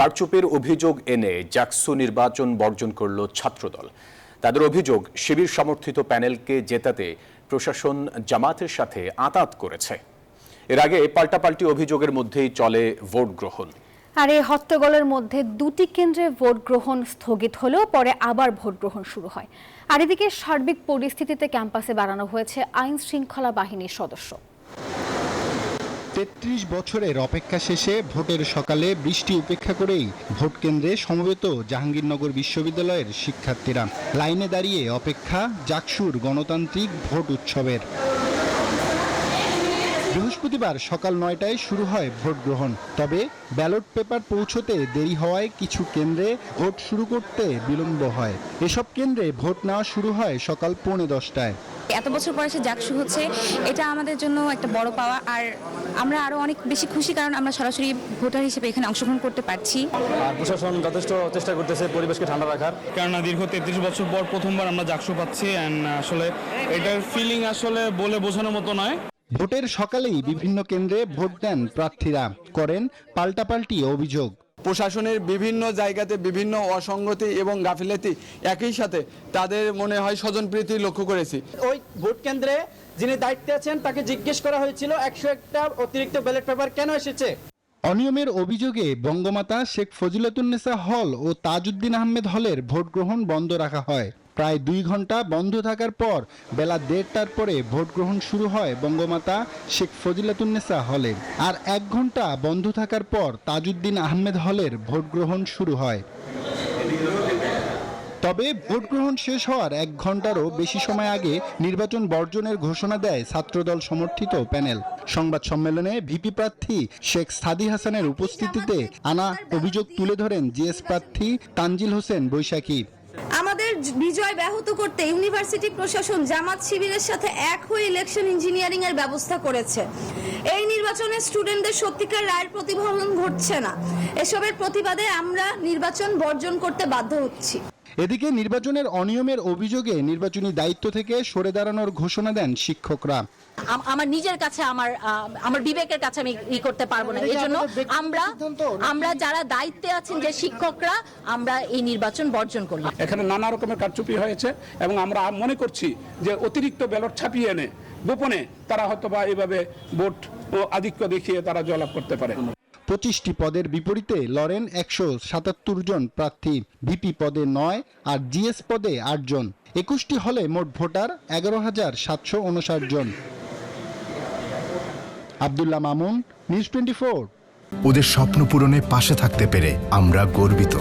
কারচুপির অভিযোগ এনে জাকসু নির্বাচন বর্জন করল ছাত্রদল। তাদের অভিযোগ, শিবির সমর্থিত প্যানেলকে জেতাতে প্রশাসন জামাতের সাথে আঁতাত করেছে। এর আগে পাল্টাপাল্টি অভিযোগের মধ্যেই চলে ভোট গ্রহণ। আর এই হট্টগোলের মধ্যে দুটি কেন্দ্রে ভোট গ্রহণ স্থগিত হলেও পরে আবার ভোট গ্রহণ শুরু হয়। আর এদিকে সার্বিক পরিস্থিতিতে ক্যাম্পাসে বাড়ানো হয়েছে আইন শৃঙ্খলা বাহিনীর সদস্য। ৩৩ বছরের অপেক্ষা শেষে ভোটের সকালে বৃষ্টি উপেক্ষা করেই ভোট কেন্দ্রে সমবেত জাহাঙ্গীরনগর বিশ্ববিদ্যালয়ের শিক্ষার্থীরা। লাইনে দাঁড়িয়ে অপেক্ষা জাকসুর গণতান্ত্রিক ভোট উৎসবের। বৃহস্পতিবার সকাল ৯টায় শুরু হয় ভোট গ্রহণ। তবে ব্যালট পেপার পৌঁছতে দেরি হওয়ায় কিছু কেন্দ্রে ভোট শুরু করতে বিলম্ব হয়। এসব কেন্দ্রে ভোট নেওয়া শুরু হয় সকাল 10:45টায়। এত বছর পরে সে জাকসু হচ্ছে, এটা আমাদের জন্য একটা বড় পাওয়া। আর আমরা আরো অনেক বেশি খুশি, কারণ আমরা সরাসরি ভোটার হিসেবে এখানে অংশগ্রহণ করতে পারছি। আর প্রশাসন যথেষ্ট চেষ্টা করতেছে পরিবেশকে ঠান্ডা রাখার, কেননা দীর্ঘ 33 বছর পর প্রথমবার আমরা জাকসু পাচ্ছি। আসলে এটার ফিলিং আসলে বলে বোঝানোর মতো নয়। ভোটের সকালেই বিভিন্ন কেন্দ্রে ভোট দেন প্রার্থীরা, করেন পাল্টাপাল্টি অভিযোগ। প্রশাসনের বিভিন্ন জায়গাতে বিভিন্ন অসঙ্গতি এবং গাফিলতি একই সাথে তাদের মনে হয় স্বজনপ্রীতি লক্ষ্য করেছি। ওই ভোট কেন্দ্রে যিনি দায়িত্বে আছেন তাকে জিজ্ঞেস করা হয়েছিল 101টা অতিরিক্ত ব্যালট পেপার কেন এসেছে। অনিয়মের অভিযোগে বঙ্গমাতা শেখ ফজিলাতুন্নেসা হল ও তাজউদ্দিন আহমেদ হলের ভোট গ্রহণ বন্ধ রাখা হয়। প্রায় 2 ঘন্টা বন্ধ থাকার পর বেলা 1:30টার পরে ভোট গ্রহণ শুরু হয় বঙ্গমাতা শেখ ফজিলাতুন্নেসা হলে। আর 1 ঘন্টা বন্ধ থাকার পর তাজউদ্দিন আহমেদ হলের ভোট গ্রহণ শুরু হয়। তবে ভোট গ্রহণ শেষ হওয়ার 1 ঘন্টারও বেশি সময় আগে নির্বাচন বর্জনের ঘোষণা দেয় ছাত্রদল সমর্থিত প্যানেল। সংবাদ সম্মেলনে ভিপি প্রার্থী শেখ সাদি হাসানের উপস্থিতিতে আনা অভিযোগ তুলে ধরেন জিএস প্রার্থী তানজিল হোসেন বৈশাখী। আমাদের বিজয় ব্যাহত করতে ইউনিভার্সিটি প্রশাসন জামাত শিবিরের সাথে এক হয়ে ইলেকশন ইঞ্জিনিয়ারিং এর ব্যবস্থা করেছে। এই নির্বাচনে স্টুডেন্টদের সত্যিকার রায়ের প্রতিফলন ঘটছে না। এসবের প্রতিবাদে আমরা নির্বাচন বর্জন করতে বাধ্য হচ্ছি। এদিকে নির্বাচনের অনিয়মের অভিযোগে নির্বাচনী দায়িত্ব থেকে সরে দাঁড়ানোর ঘোষণা দেন শিক্ষকরা। আমার নিজের কাছে আমার বিবেকের কাছে আমি করতে পারবো না। এই জন্য আমরা যারা দায়িত্বে আছেন যে শিক্ষকরা, আমরা এই নির্বাচন বর্জন করলাম। এখানে নানা রকমের কারচুপি হয়েছে এবং আমরা মনে করছি যে অতিরিক্ত ব্যালট ছাপিয়ে এনে গোপনে তারা হয়তো বা এইভাবে ভোট ও আধিক্য দেখিয়ে তারা জয়লাভ করতে পারে। 25টি পদের বিপরীতে লড়েন 177 জন প্রার্থী। ভিপি পদে 9 আর জিএস পদে 8 জন। 21টি হলে মোট ভোটার 11,759 জন। আব্দুল্লাহ মামুন, নিউজ 24। ওদের স্বপ্ন পূরণে পাশে থাকতে পেরে আমরা গর্বিত।